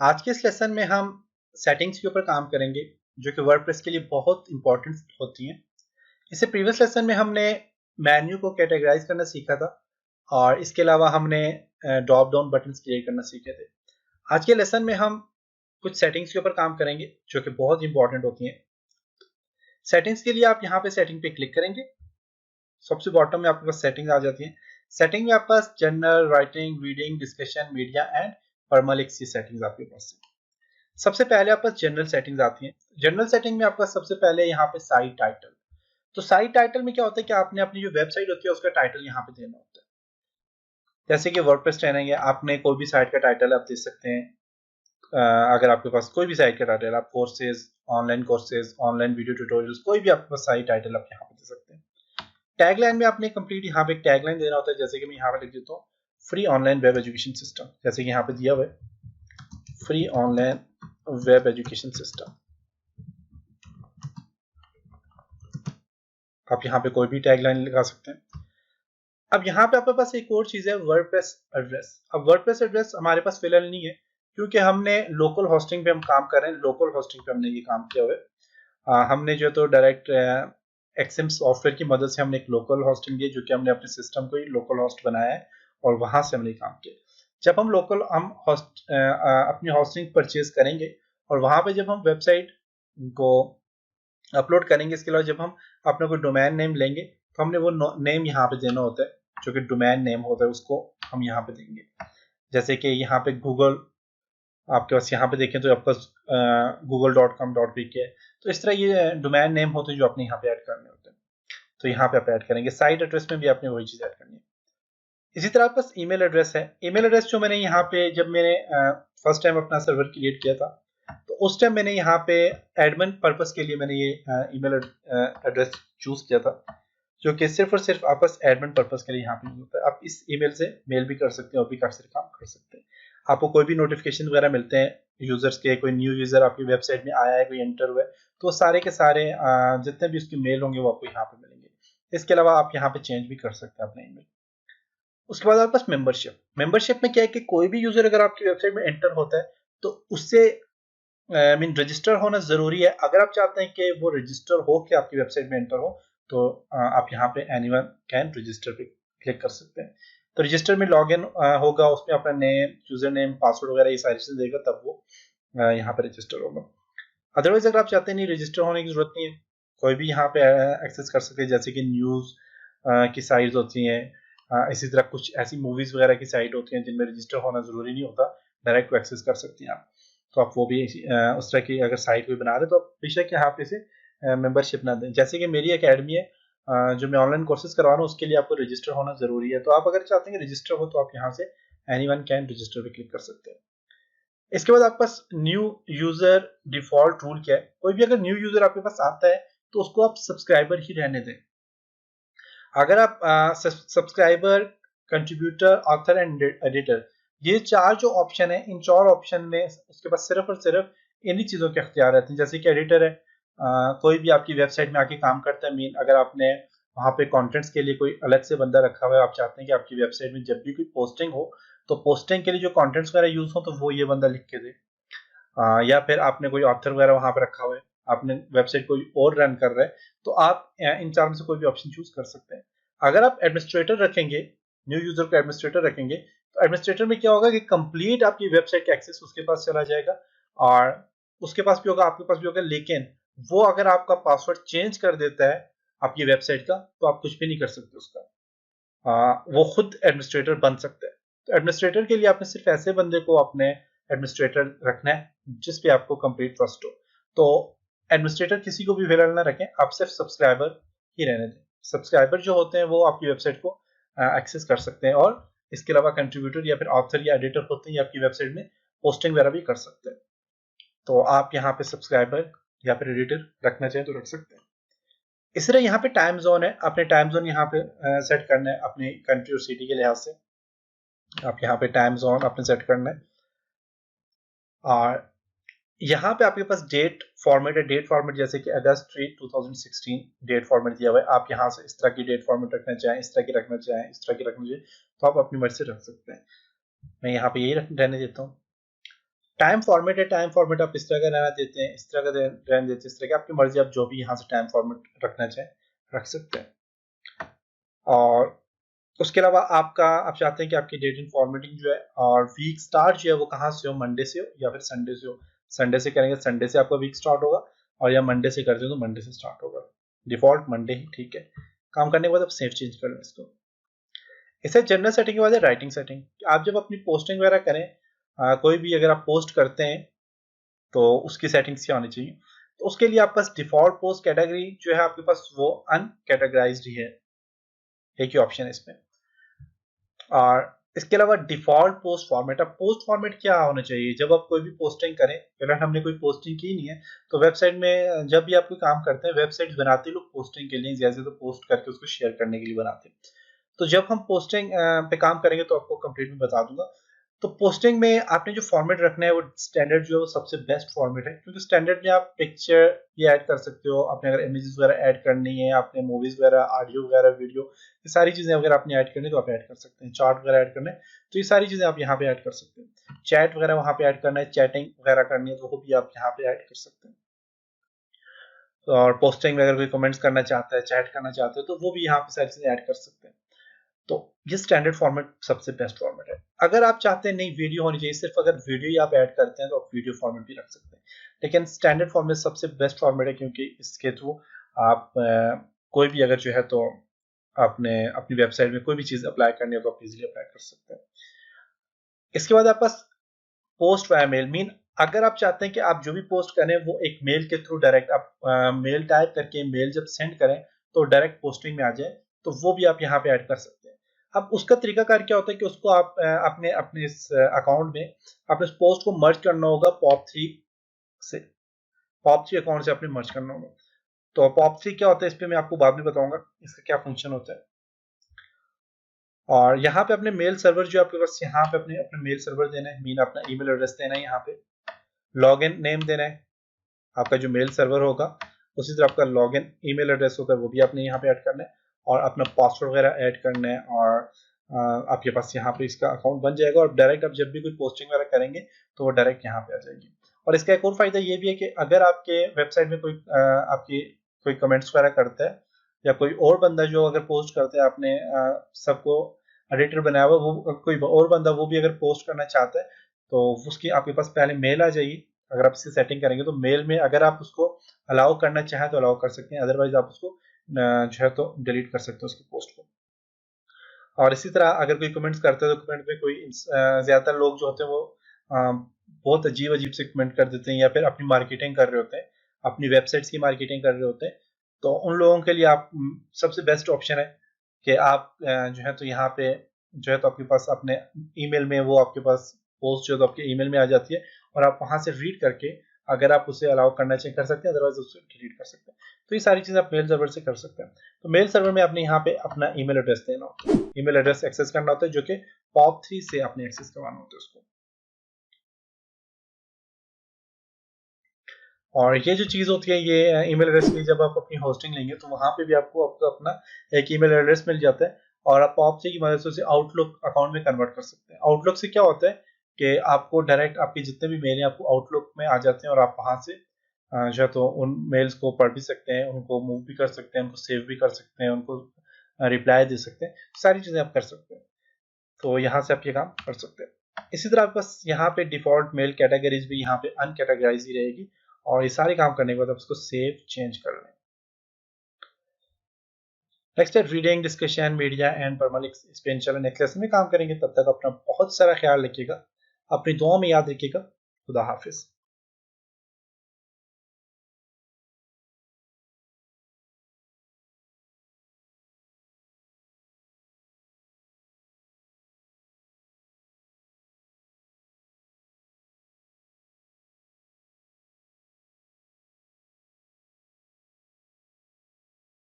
आज के इस लेसन में हम सेटिंग्स के ऊपर काम करेंगे जो कि वर्डप्रेस के लिए बहुत इंपॉर्टेंट होती हैं। इससे प्रीवियस लेसन में हमने मेन्यू को कैटेगराइज करना सीखा था और इसके अलावा हमने ड्रॉप डाउन बटन्स क्रिएट करना सीखे थे। आज के लेसन में हम कुछ सेटिंग्स के ऊपर काम करेंगे जो कि बहुत इंपॉर्टेंट होती हैं। सेटिंग्स के लिए आप यहाँ पे सेटिंग पे क्लिक करेंगे। सबसे बॉटम में आपके पास सेटिंग आ जाती है। सेटिंग में आपके पास general, writing, reading, discussion, media and permalinks की सेटिंग्स आपके पास है। सबसे पहले आपके पास जनरल सेटिंग्स आती हैं। जनरल सेटिंग में आपका सबसे पहले यहाँ पे साइट टाइटल। तो साइट टाइटल में क्या होता है कि आपने अपनी जो वेबसाइट होती है उसका टाइटल यहाँ पे देना होता है। जैसे कि वर्डप्रेस ट्रेनिंग है, आपने कोई भी साइट का टाइटल आप दे सकते हैं। अगर आपके पास कोई भी साइट का टाइटल, आप कोर्सेज, ऑनलाइन वीडियो ट्यूटोरियल्स, कोई भी आपके पास साइट टाइटल आप यहाँ पे दे सकते हैं। टैगलाइन में आपने कंप्लीट यहाँ पे एक टैगलाइन देना होता है। जैसे कि मैं यहाँ पे लिख देता हूँ free online web education system, जैसे कि यहाँ पे दिया हुआ है free online web education system. आप यहाँ पे कोई भी टैगलाइन लगा सकते हैं। अब यहाँ पे आपके पास एक और चीज है, वर्डप्रेस एड्रेस। अब वर्डप्रेस एड्रेस हमारे पास फिलहाल नहीं है क्योंकि हमने लोकल होस्टिंग पे हम काम कर रहे हैं। लोकल होस्टिंग पे हमने ये काम किया हुआ है। हमने जो तो डायरेक्ट एक्सएम सॉफ्टवेयर की मदद से हमने एक लोकल होस्टिंग दी जो कि हमने अपने सिस्टम को ही लोकल होस्ट बनाया है और वहां से हमने काम किया। जब हम अपनी होस्टिंग परचेज करेंगे और वहां पे जब हम वेबसाइट को अपलोड करेंगे, इसके अलावा जब हम अपना कोई डोमेन नेम लेंगे तो हमने वो नेम यहाँ पे देना होता है जो कि डोमेन नेम होता है, उसको हम यहाँ पे देंगे। जैसे कि यहाँ पे गूगल आपके पास यहाँ पे देखें तो आपके पास google.com.pk है। तो इस तरह ये डोमेन नेम होते हैं जो आपने यहाँ पे ऐड करने होते हैं। तो यहाँ पे आप ऐड करेंगे। साइट एड्रेस में भी आपने वही चीज ऐड करनी है। इसी तरह आपके पास ईमेल एड्रेस है। ईमेल एड्रेस जो मैंने यहाँ पे जब मैंने फर्स्ट टाइम अपना सर्वर क्रिएट किया था तो उस टाइम मैंने यहाँ पे एडमिन पर्पस के लिए मैंने ये ईमेल एड्रेस चूज किया था जो कि सिर्फ और सिर्फ आपस एडमिन पर्पस के लिए यहाँ पे यूज होता है। आप इस ईमेल से मेल भी कर सकते हैं और भी काफी सारे काम कर सकते हैं। आपको कोई भी नोटिफिकेशन वगैरह मिलते हैं यूजर्स के, कोई न्यू यूजर आपकी वेबसाइट में आया है, कोई एंटर हुआ है, तो सारे के सारे जितने भी उसके मेल होंगे वो आपको यहाँ पे मिलेंगे। इसके अलावा आप यहाँ पे चेंज भी कर सकते हैं अपना ईमेल। उसके बाद आपके पास मेंबरशिप। मेंबरशिप में क्या है कि कोई भी यूजर अगर आपकी वेबसाइट में एंटर होता है तो उससे मीन रजिस्टर होना जरूरी है। अगर आप चाहते हैं कि वो रजिस्टर हो के आपकी वेबसाइट में एंटर हो तो आप यहाँ पे एनीवन कैन रजिस्टर पे क्लिक कर सकते हैं। तो रजिस्टर में लॉग इन होगा, उसमें अपना नेम, यूजर नेम, पासवर्ड वगैरह ये सारी चीजें देगा, तब वो यहाँ पे रजिस्टर होगा। अदरवाइज अगर आप चाहते हैं नहीं रजिस्टर होने की जरूरत नहीं है, कोई भी यहाँ पे एक्सेस कर सकते हैं। जैसे कि न्यूज की साइट्स होती हैं, इसी तरह कुछ ऐसी मूवीज वगैरह की साइट होती हैं जिनमें रजिस्टर होना जरूरी नहीं होता, डायरेक्ट एक्सेस कर सकती हैं आप। तो आप वो भी उस तरह की अगर साइट कोई बना रहे तो आप बेशक यहाँ पे से मेंबरशिप ना दें। जैसे कि मेरी एकेडमी है जो मैं ऑनलाइन कोर्सेज करवा रहा हूँ, उसके लिए आपको रजिस्टर होना जरूरी है। तो आप अगर चाहते हैं कि रजिस्टर हो तो आप यहाँ से एनीवन कैन रजिस्टर पे क्लिक कर सकते हैं। इसके बाद आपके पास न्यू यूजर डिफॉल्ट रूल क्या है। कोई भी अगर न्यू यूजर आपके पास आता है तो उसको आप सब्सक्राइबर ही रहने दें। अगर आप subscriber, contributor, author and editor, ये चार जो ऑप्शन है, इन चार ऑप्शन में उसके पास सिर्फ और सिर्फ इन्हीं चीजों के अख्तियार रहते हैं। जैसे कि एडिटर है, कोई भी आपकी वेबसाइट में आके काम करता है। मीन अगर आपने वहां पे कंटेंट्स के लिए कोई अलग से बंदा रखा हुआ है, आप चाहते हैं कि आपकी वेबसाइट में जब भी कोई पोस्टिंग हो तो पोस्टिंग के लिए जो कंटेंट्स वगैरह यूज हो तो वो ये बंदा लिख के दे। या फिर आपने कोई ऑथर वगैरह वहां पे रखा हुआ है, आपने वेबसाइट कोई और रन कर रहे हैं, तो आप इन चार में से कोई भी ऑप्शन चूज कर सकते हैं। अगर आप एडमिनिस्ट्रेटर रखेंगे, न्यू यूजर को एडमिनिस्ट्रेटर रखेंगे, तो एडमिनिस्ट्रेटर में क्या होगा कि कंप्लीट आपकी वेबसाइट का एक्सेस उसके पास चला जाएगा और उसके पास भी होगा, आपके पास भी होगा। लेकिन वो अगर आपका पासवर्ड चेंज कर देता है आपकी वेबसाइट का तो आप कुछ भी नहीं कर सकते उसका। वो खुद एडमिनिस्ट्रेटर बन सकता है। तो एडमिनिस्ट्रेटर के लिए आपने सिर्फ ऐसे बंदे को अपने एडमिनिस्ट्रेटर रखना है जिस पे आपको कंप्लीट ट्रस्ट हो। तो एडमिनिस्ट्रेटर किसी को भी फिलहाल ना रखें, आप सिर्फ सब्सक्राइबर ही रहने दें। सब्सक्राइबर जो होते हैं वो आपकी वेबसाइट को एक्सेस कर सकते हैं और इसके अलावा कंट्रीब्यूटर या फिर ऑथर या एडिटर होते हैं, या आपकी वेबसाइट में पोस्टिंग वगैरह भी कर सकते हैं। तो आप यहाँ पे सब्सक्राइबर या फिर एडिटर रखना चाहें तो रख सकते हैं। इस तरह यहाँ पे टाइम जोन है, अपने टाइम जोन यहाँ पे सेट करना है अपनी कंट्री और सिटी के लिहाज से। आप यहाँ पे टाइम जोन अपने सेट करना है और यहाँ पे आपके पास डेट फॉर्मेट है। डेट फॉर्मेट जैसे कि अगस्त 3, 2016 डेट फॉर्मेट दिया हुआ है। आप यहाँ से इस तरह की डेट फॉर्मेट रखना चाहें, इस तरह की रखना चाहें, इस तरह की रखना चाहें, तो आप अपनी मर्जी से रख सकते हैं। मैं यहाँ पे यही रहने देता हूँ। टाइम फॉर्मेट है, टाइम फॉर्मेट आप इस तरह का रहना देते हैं, इस तरह का रहने देते हैं, इस तरह की आपकी मर्जी, आप जो भी यहाँ से टाइम फॉर्मेट रखना चाहें रख सकते हैं। और उसके अलावा आप चाहते हैं कि आपकी डेट इन फॉर्मेटिंग जो है और वीक स्टार्ट जो है वो कहाँ से हो, मंडे से हो या फिर संडे से हो। संडे से करेंगे संडे से आपका वीक स्टार्ट होगा, और या मंडे से करते हो तो मंडे से स्टार्ट होगा। डिफॉल्ट मंडे ही ठीक है। काम करने के बाद आप सेव चेंज कर लें इसको। इसे जनरल सेटिंग के बाद है राइटिंग सेटिंग। आप जब अपनी पोस्टिंग वगैरह करें, कोई भी अगर आप पोस्ट करते हैं तो उसकी सेटिंग्स क्या होनी चाहिए, तो उसके लिए आपके पास डिफॉल्ट पोस्ट कैटेगरी जो है आपके पास वो अनकैटेगराइज्ड ही है, एक ही ऑप्शन है इसमें। और इसके अलावा डिफॉल्ट पोस्ट फॉर्मेट, अब पोस्ट फॉर्मेट क्या होना चाहिए जब आप कोई भी पोस्टिंग करें, फिलहाल हमने कोई पोस्टिंग की नहीं है तो वेबसाइट में जब भी आप कोई काम करते हैं, वेबसाइट बनाते लोग पोस्टिंग के लिए, जैसे तो पोस्ट करके उसको शेयर करने के लिए बनाते हैं। तो जब हम पोस्टिंग पे काम करेंगे तो आपको कंप्लीट में बता दूंगा। तो पोस्टिंग में आपने जो फॉर्मेट रखना है वो स्टैंडर्ड जो है वो सबसे बेस्ट फॉर्मेट है, क्योंकि स्टैंडर्ड में आप पिक्चर भी ऐड कर सकते हो, आपने अगर इमेजेस वगैरह ऐड करनी है, आपने मूवीज वगैरह, ऑडियो वगैरह, वीडियो, ये सारी चीजें अगर आपने ऐड करनी है तो आप ऐड कर सकते हैं। चार्ट वगैरह ऐड करना है तो ये सारी चीजें आप यहाँ पे ऐड कर सकते हैं। चैट वगैरह वहाँ पे ऐड करना है, चैटिंग वगैरह करनी है तो वो भी आप यहाँ पे ऐड कर सकते हैं। और पोस्टिंग में अगर कोई कमेंट्स करना चाहता है, चैट करना चाहते हो तो वो भी यहाँ पे सारी चीजें ऐड कर सकते हैं। तो ये स्टैंडर्ड फॉर्मेट सबसे बेस्ट फॉर्मेट है। अगर आप चाहते हैं नहीं वीडियो होनी चाहिए, सिर्फ अगर वीडियो ही आप ऐड करते हैं तो आप वीडियो फॉर्मेट भी रख सकते हैं, लेकिन स्टैंडर्ड फॉर्मेट सबसे बेस्ट फॉर्मेट है, क्योंकि इसके थ्रू आप कोई भी अगर जो है तो आपने अपनी वेबसाइट में कोई भी चीज अप्लाई करनी है तो आप इजीली अप्लाई कर सकते हैं। इसके बाद आपके पास पोस्ट वाया मेल, मीन अगर आप चाहते हैं कि आप जो भी पोस्ट करें वो एक मेल के थ्रू डायरेक्ट आप मेल टाइप करके मेल जब सेंड करें तो डायरेक्ट पोस्टिंग में आ जाए, तो वो भी आप यहाँ पे ऐड कर सकते हैं। अब उसका तरीकाकार क्या होता है कि उसको आप अपने अपने इस अकाउंट में अपने पोस्ट को मर्ज करना होगा पॉप3 से, पॉप3 अकाउंट से अपने मर्ज करना होगा। तो पॉप3 क्या होता है इस पे मैं आपको बाद में बताऊंगा इसका क्या फंक्शन होता है। और यहाँ पे अपने मेल सर्वर जो आपके पास, यहाँ पे अपने अपने मेल सर्वर देना है, मीन अपना ईमेल एड्रेस देना है, यहाँ पे लॉगिन नेम देना है, आपका जो मेल सर्वर होगा उसी तरह आपका लॉगिन ईमेल एड्रेस होगा वो भी आपने यहाँ पे ऐड करना है, और अपना पासवर्ड वगैरह ऐड करना है, और आपके पास यहाँ पे इसका अकाउंट बन जाएगा, और डायरेक्ट आप जब भी कोई पोस्टिंग वगैरह करेंगे तो वो डायरेक्ट यहाँ पे आ जाएगी। और इसका एक और फायदा ये भी है कि अगर आपके वेबसाइट में कोई आपकी कोई कमेंट्स वगैरह करता है, या कोई और बंदा जो अगर पोस्ट करता है, आपने सबको एडिटर बनाया हुआ, वो कोई और बंदा वो भी अगर पोस्ट करना चाहता है तो उसकी आपके पास पहले मेल आ जाएगी। अगर आप इसकी सेटिंग करेंगे तो मेल में अगर आप उसको अलाउ करना चाहें तो अलाउ कर सकते हैं, अदरवाइज आप उसको जो है तो डिलीट कर सकते हैं उसकी पोस्ट को। और इसी तरह अगर कोई कमेंट्स करता है तो कमेंट में कोई ज्यादातर लोग जो होते हैं वो बहुत अजीब अजीब से कमेंट कर देते हैं, या फिर अपनी मार्केटिंग कर रहे होते हैं, अपनी वेबसाइट्स की मार्केटिंग कर रहे होते हैं, तो उन लोगों के लिए आप सबसे बेस्ट ऑप्शन है कि आप जो है तो यहाँ पे जो है तो आपके पास अपने ईमेल में वो आपके पास पोस्ट जो है तो आपके ईमेल में आ जाती है, और आप वहां से रीड करके अगर आप उसे अलाउ करना चाहिए कर सकते हैं, अदरवाइज उसे डिलीट कर सकते हैं। तो ये सारी चीजें आप मेल सर्वर से कर सकते हैं। तो मेल सर्वर में आपने यहाँ पे अपना ईमेल एड्रेस देना होता है, ईमेल एड्रेस एक्सेस करना होता है, जो कि पॉप3 से आपने एक्सेस करवाना होता है उसको। और ये जो चीज होती है ये ईमेल एड्रेस की, जब आप अपनी होस्टिंग लेंगे तो वहां पे भी आपको आपका अपना एक ईमेल एड्रेस मिल जाता है, और आप पॉप3 की मदद से उसे आउटलुक अकाउंट में कन्वर्ट कर सकते हैं। आउटलुक से क्या होता है कि आपको डायरेक्ट आपके जितने भी मेल हैं आपको आउटलुक में आ जाते हैं, और आप वहां से जो है तो उन मेल्स को पढ़ भी सकते हैं, उनको मूव भी कर सकते हैं, उनको सेव भी कर सकते हैं, उनको रिप्लाई दे सकते हैं, सारी चीजें आप कर सकते हैं। तो यहाँ से आप ये काम कर सकते हैं। इसी तरह आपके पास यहाँ पे डिफॉल्ट मेल कैटेगरीज भी यहाँ पे अनकैटेगराइज ही रहेगी, और ये सारे काम करने के बाद आप उसको सेव चेंज कर लें। नेक्स्ट है रीडिंग, डिस्कशन, मीडिया एंड परमालिक। इस पे इंशाल्लाह नेक्स्ट लेसन में काम करेंगे। तब तक अपना बहुत सारा ख्याल रखिएगा, अपनी दुआ में याद रखिएगा। खुदा हाफिज।